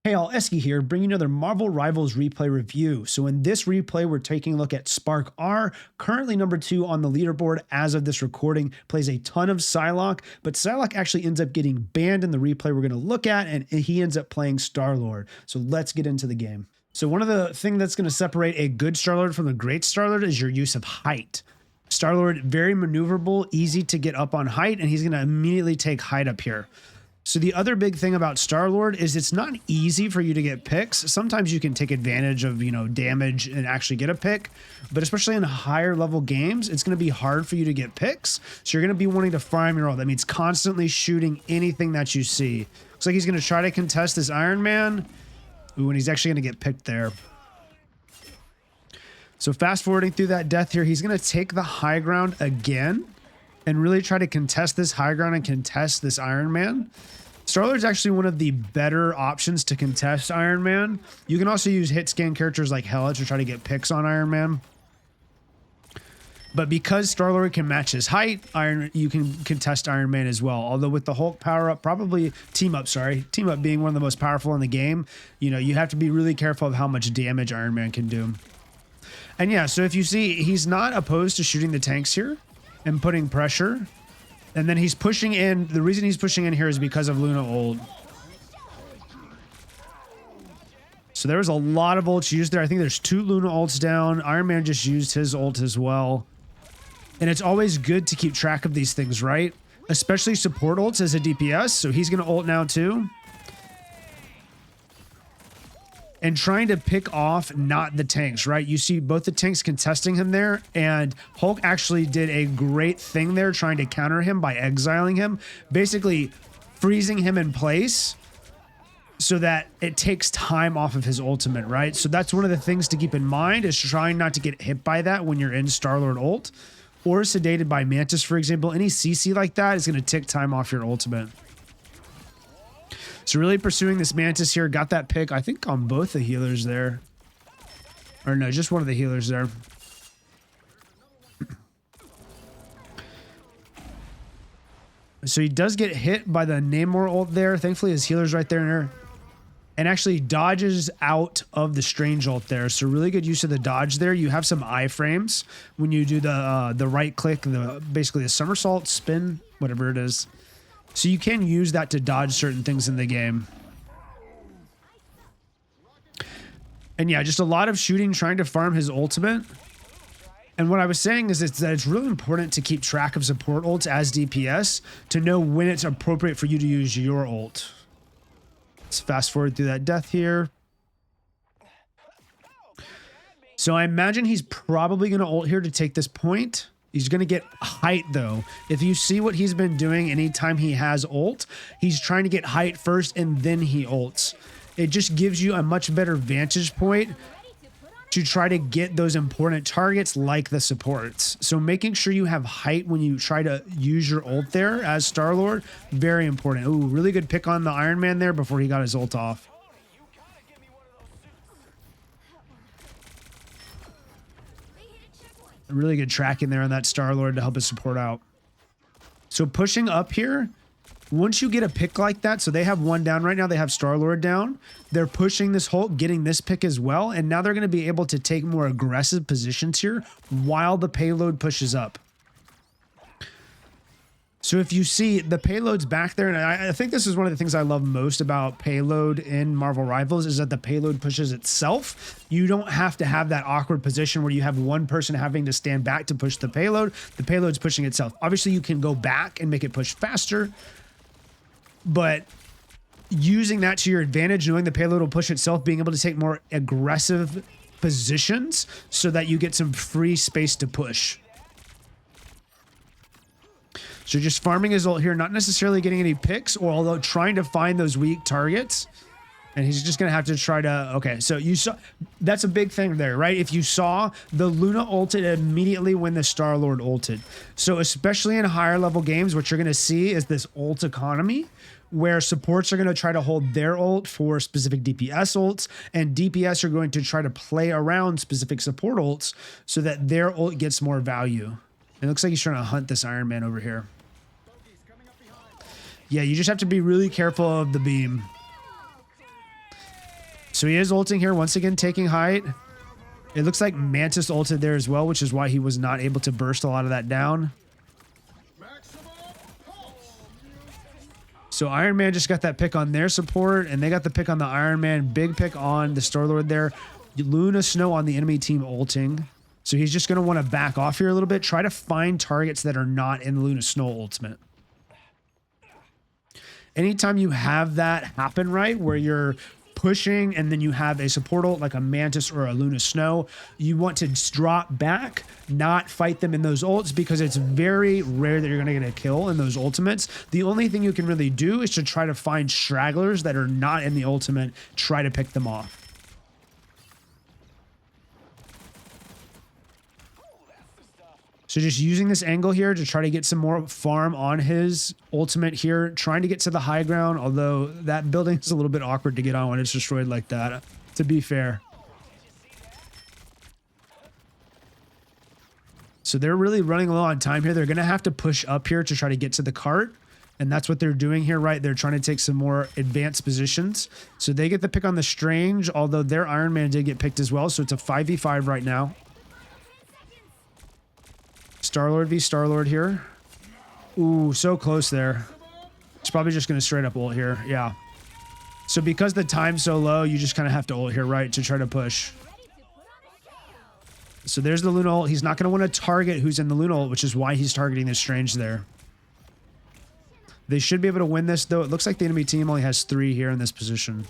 Hey all, Eskie here, bringing another Marvel Rivals replay review. So in this replay, we're taking a look at SparkR, currently number 2 on the leaderboard as of this recording, plays a ton of Psylocke, but Psylocke actually ends up getting banned in the replay we're going to look at, and he ends up playing Star-Lord. So let's get into the game. So one of the things that's going to separate a good Star-Lord from a great Star-Lord is your use of height. Star-Lord, very maneuverable, easy to get up on height, and he's going to immediately take height up here. So the other big thing about Star-Lord is it's not easy for you to get picks. Sometimes you can take advantage of, damage and actually get a pick, but especially in higher level games, it's going to be hard for you to get picks. So you're going to be wanting to farm your ult. That means constantly shooting anything that you see. Looks like he's going to try to contest this Iron Man. Ooh, and he's actually going to get picked there. So fast forwarding through that death here, he's going to take the high ground again and really try to contest this high ground and contest this Iron Man. Star-Lord's actually one of the better options to contest Iron Man. You can also use hit scan characters like Hela to try to get picks on Iron Man. But because Star-Lord can match his height, you can contest Iron Man as well. Although with the Hulk power-up, probably team-up being one of the most powerful in the game, you have to be really careful of how much damage Iron Man can do. And yeah, so if you see, he's not opposed to shooting the tanks here and putting pressure. And then he's pushing in. The reason he's pushing in here is because of Luna ult. So there was a lot of ults used there. I think there's 2 Luna ults down. Iron Man just used his ult as well. And it's always good to keep track of these things, right? Especially support ults as a DPS. So he's going to ult now too. And trying to pick off not the tanks, right? You see both the tanks contesting him there, and Hulk actually did a great thing there trying to counter him by exiling him, basically freezing him in place so that it takes time off of his ultimate, right? So that's one of the things to keep in mind, is trying not to get hit by that when you're in Star-Lord ult, or sedated by Mantis, for example. Any CC like that is going to tick time off your ultimate. So really pursuing this Mantis here. Got that pick, I think, on both the healers there. Or no, just one of the healers there. So he does get hit by the Namor ult there. Thankfully, his healer's right there. And actually dodges out of the Strange ult there. So really good use of the dodge there. You have some iframes when you do the right click, basically a somersault, spin, whatever it is. So you can use that to dodge certain things in the game. And yeah, just a lot of shooting, trying to farm his ultimate. And what I was saying is that it's really important to keep track of support ults as DPS to know when it's appropriate for you to use your ult. Let's fast forward through that death here. So I imagine he's probably going to ult here to take this point. He's going to get height, though. If you see what he's been doing anytime he has ult, he's trying to get height first and then he ults. It just gives you a much better vantage point to try to get those important targets like the supports. So making sure you have height when you try to use your ult there as Star-Lord, very important. Ooh, really good pick on the Iron Man there before he got his ult off. Really good tracking there on that Star-Lord to help his support out. So pushing up here, once you get a pick like that, so they have one down right now, they have Star-Lord down. They're pushing this Hulk, getting this pick as well, and now they're going to be able to take more aggressive positions here while the payload pushes up. So if you see the payload's back there, and I think this is one of the things I love most about payload in Marvel Rivals is that the payload pushes itself. You don't have to have that awkward position where you have one person having to stand back to push the payload. The payload's pushing itself. Obviously, you can go back and make it push faster, but using that to your advantage, knowing the payload will push itself, being able to take more aggressive positions so that you get some free space to push. So just farming his ult here, not necessarily getting any picks, or although trying to find those weak targets. And he's just going to have to try to... Okay, so you saw... That's a big thing there, right? If you saw, the Luna ulted immediately when the Star-Lord ulted. So especially in higher level games, what you're going to see is this ult economy, where supports are going to try to hold their ult for specific DPS ults, and DPS are going to try to play around specific support ults so that their ult gets more value. It looks like he's trying to hunt this Iron Man over here. Yeah, you just have to be really careful of the beam. So he is ulting here, once again taking height. It looks like Mantis ulted there as well, which is why he was not able to burst a lot of that down. So Iron Man just got that pick on their support, and they got the pick on the Iron Man. Big pick on the Star-Lord there. Luna Snow on the enemy team ulting. So he's just going to want to back off here a little bit. Try to find targets that are not in the Luna Snow ultimate. Anytime you have that happen, right, where you're pushing and then you have a support ult like a Mantis or a Luna Snow, you want to drop back, not fight them in those ults, because it's very rare that you're going to get a kill in those ultimates. The only thing you can really do is to try to find stragglers that are not in the ultimate, try to pick them off. So just using this angle here to try to get some more farm on his ultimate here, trying to get to the high ground, although that building is a little bit awkward to get on when it's destroyed like that, to be fair. So they're really running low on time here. They're going to have to push up here to try to get to the cart. And that's what they're doing here, right? They're trying to take some more advanced positions. So they get the pick on the Strange, although their Iron Man did get picked as well. So it's a 5v5 right now. Star-Lord v Star-Lord here. Ooh, so close there. It's probably just going to straight up ult here. Yeah. So because the time's so low, you just kind of have to ult here, right, to try to push. So there's the Luna ult. He's not going to want to target who's in the Luna ult, which is why he's targeting this Strange there. They should be able to win this, though. It looks like the enemy team only has 3 here in this position.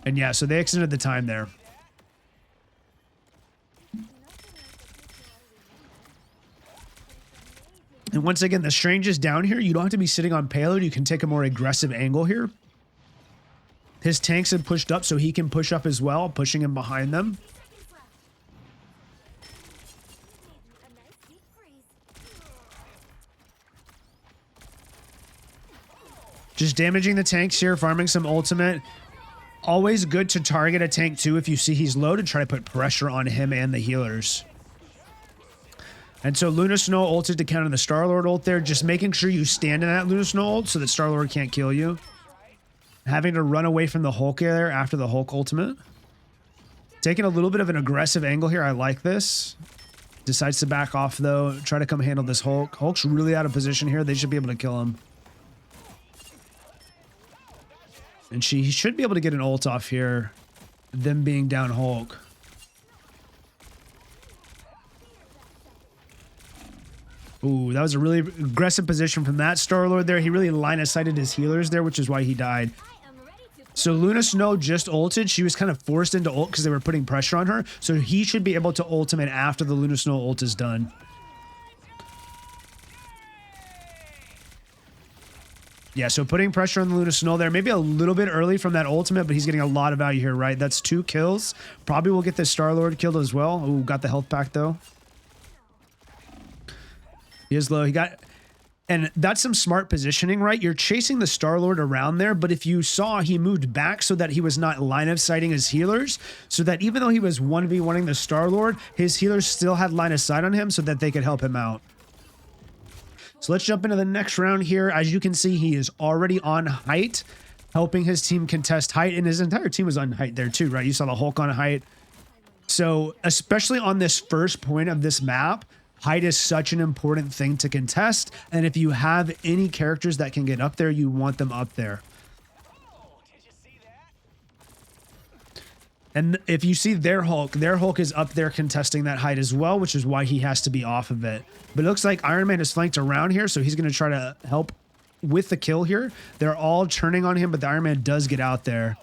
And yeah, so they extended the time there. And once again, the Strange is down here. You don't have to be sitting on payload. You can take a more aggressive angle here. His tanks have pushed up, so he can push up as well, pushing him behind them. Just damaging the tanks here, farming some ultimate. Always good to target a tank too if you see he's low, to try to put pressure on him and the healers. And so Luna Snow ulted to counter the Star-Lord ult there, just making sure you stand in that Luna Snow ult so that Star-Lord can't kill you. Having to run away from the Hulk there after the Hulk ultimate. Taking a little bit of an aggressive angle here. I like this. Decides to back off though. Try to come handle this Hulk. Hulk's really out of position here. They should be able to kill him. And he should be able to get an ult off here. Them being down Hulk. Ooh, that was a really aggressive position from that Star-Lord there. He really line-of-sighted his healers there, which is why he died. So Luna Snow just ulted. She was kind of forced into ult because they were putting pressure on her. So he should be able to ultimate after the Luna Snow ult is done. Yeah, so putting pressure on the Luna Snow there. Maybe a little bit early from that ultimate, but he's getting a lot of value here, right? That's 2 kills. Probably will get this Star-Lord killed as well. Ooh, got the health pack though. He is low. He got... And that's some smart positioning, right? You're chasing the Star-Lord around there, but if you saw, he moved back so that he was not line of sighting his healers, so that even though he was 1v1ing the Star-Lord, his healers still had line of sight on him so that they could help him out. So let's jump into the next round here. As you can see, he is already on height, helping his team contest height, and his entire team was on height there too, right? You saw the Hulk on height. So especially on this first point of this map, height is such an important thing to contest, and if you have any characters that can get up there, you want them up there. And if you see their Hulk is up there contesting that height as well, which is why he has to be off of it. But it looks like Iron Man is flanked around here, so he's going to try to help with the kill here. They're all turning on him, but the Iron Man does get out there.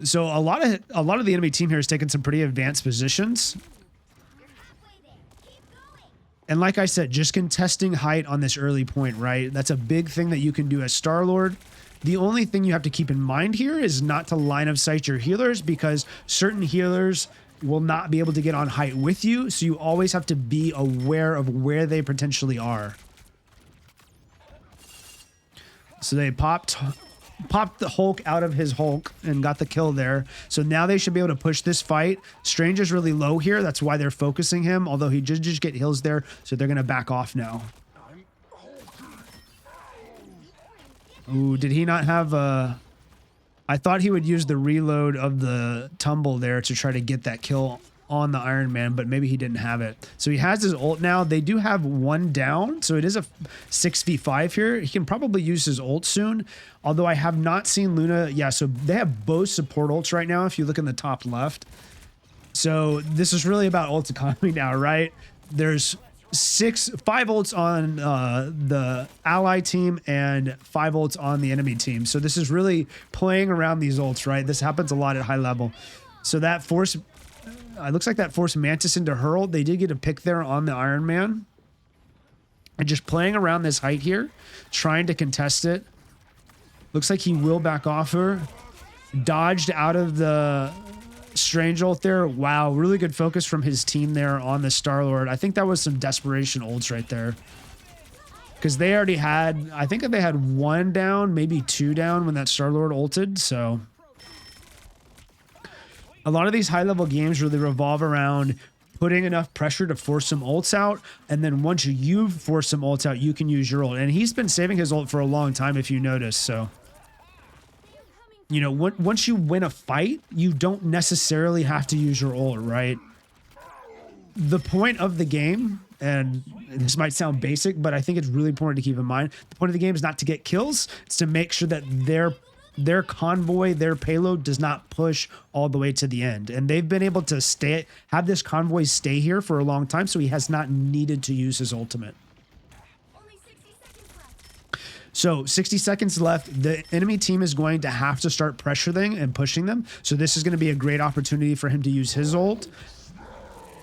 So a lot of the enemy team here is taking some pretty advanced positions. And like I said, just contesting height on this early point, right? That's a big thing that you can do as Star-Lord. The only thing you have to keep in mind here is not to line of sight your healers, because certain healers will not be able to get on height with you. So you always have to be aware of where they potentially are. So they popped the Hulk out of his Hulk and got the kill there. So now they should be able to push this fight. Strange is really low here. That's why they're focusing him, although he did just get heals there. So they're going to back off now. Ooh, did he not have I thought he would use the reload of the tumble there to try to get that kill on the Iron Man, but maybe he didn't have it. So he has his ult now. They do have one down, so it is a 6v5 here. He can probably use his ult soon, although I have not seen Luna. Yeah, so they have both support ults right now if you look in the top left. So this is really about ult economy now, right? There's 5 ults on the ally team and 5 ults on the enemy team. So this is really playing around these ults, right? This happens a lot at high level. So that force, it looks like that forced Mantis into hurl. They did get a pick there on the Iron Man. And just playing around this height here, trying to contest it. Looks like he will back off her. Dodged out of the Strange ult there. Wow, really good focus from his team there on the Star-Lord. I think that was some desperation ults right there. Because they already had, I think they had 1 down, maybe 2 down when that Star-Lord ulted, so. A lot of these high-level games really revolve around putting enough pressure to force some ults out, and then once you force some ults out, you can use your ult. And he's been saving his ult for a long time, if you notice, so. You know, once you win a fight, you don't necessarily have to use your ult, right? The point of the game, and this might sound basic, but I think it's really important to keep in mind, the point of the game is not to get kills. It's to make sure that their convoy, their payload does not push all the way to the end. And they've been able to have this convoy stay here for a long time, so he has not needed to use his ultimate. So 60 seconds left. The enemy team is going to have to start pressuring and pushing them. So this is going to be a great opportunity for him to use his ult.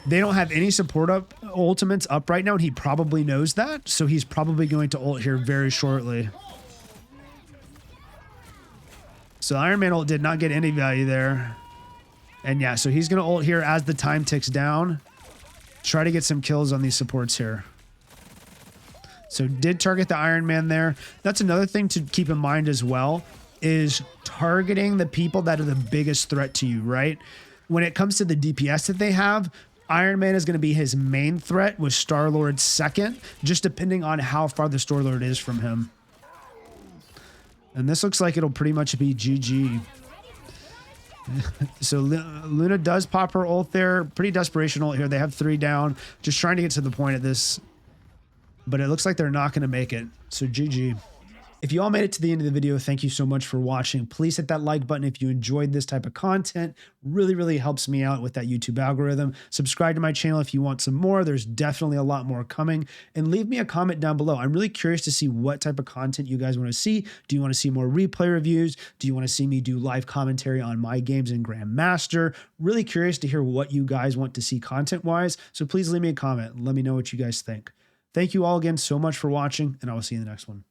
They don't have any support ultimates up right now, and he probably knows that. So he's probably going to ult here very shortly. So Iron Man ult did not get any value there. And yeah, so he's going to ult here as the time ticks down. Try to get some kills on these supports here. So did target the Iron Man there. That's another thing to keep in mind as well, is targeting the people that are the biggest threat to you, right? When it comes to the DPS that they have, Iron Man is going to be his main threat, with Star-Lord second, just depending on how far the Star-Lord is from him. And this looks like it'll pretty much be GG. So Luna does pop her ult there. Pretty desperation ult here. They have 3 down. Just trying to get to the point of this. But it looks like they're not going to make it. So GG. If you all made it to the end of the video, thank you so much for watching. Please hit that like button if you enjoyed this type of content. Really, really helps me out with that YouTube algorithm. Subscribe to my channel if you want some more. There's definitely a lot more coming. And leave me a comment down below. I'm really curious to see what type of content you guys want to see. Do you want to see more replay reviews? Do you want to see me do live commentary on my games in Grandmaster? Really curious to hear what you guys want to see content-wise. So please leave me a comment and let me know what you guys think. Thank you all again so much for watching, and I will see you in the next one.